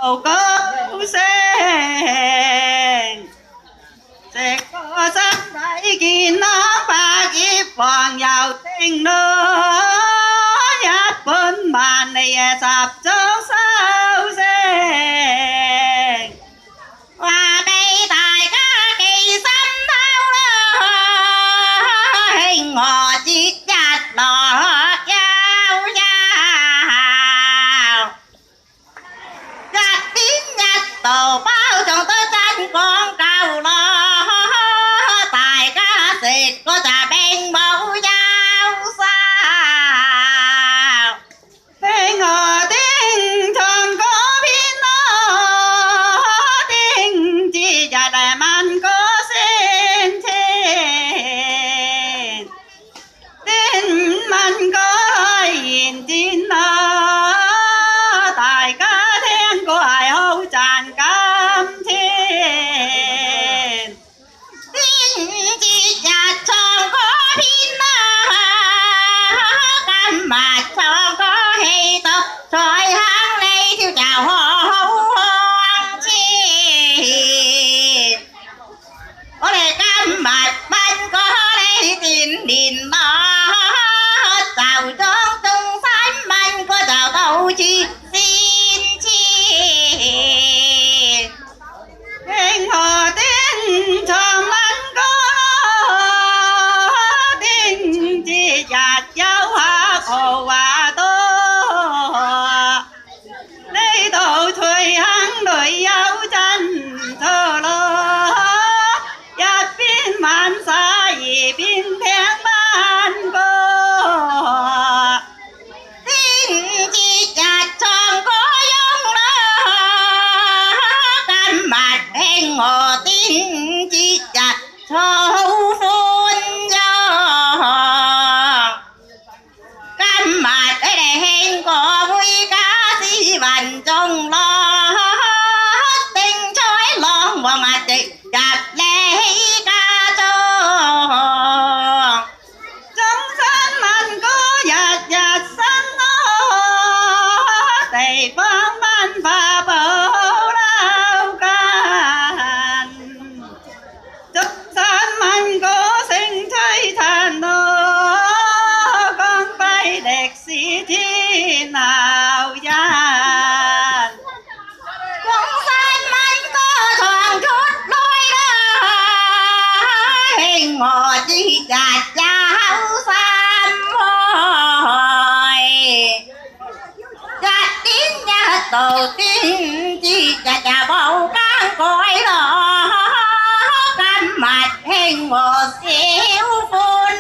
cầu câu sen sẽ có sắc đại kỳ nó ba kiếp hoàng vào tình nữa nhát bên màn này sạp cho sao sen qua đây tài ca kỳ xăm thao hình ngọ chiếc chặt lò giao giao gạt tiếng nhặt tổ bao trong tới tranh con cao lo tài ca xịt có trà bên mẫu giao sao thế ngờ tiếng thường có biết nó tiếng chỉ và đại man có xin thiên tiếng man có nhìn tin nó tài ca thiên của hải hậu tràn cam thiên tiếng chỉ và trong có biết nó cam mà trong có hay tóc rồi hàng này theo chào hoang chi có thể cam mặt bánh có đây tiền đình nó chào trong tung sánh bánh có chào câu chi xin chi hình hồ tiên cho bánh có tiên chi chặt giáo hoa khổ hòa tô đây tổ thuê hắn đội áo chân thơ lơ giặt biên man xa gì biên thang ban cô tiên chi chặt trong có giống đó cam mặt đen ngò tiên chi chặt sâu phun do cam mặt ở đây hen có vui cá si vành trong lo tinh chói lon vào mặt chị chặt lấy ca cho trong sân mình có giặt giặt sân nó tề vang man và bờ đau can trong sân mình có sinh thấy than nó con bay đẹp sĩ thế nào gian trong sân mình có thoáng chút đôi đó hình ngọ chi chặt cháu xăm hồi gạt tiếng nhà tổ tiên chi chặt chà bầu cán cõi đó cam mặt hình ngọ xíu phun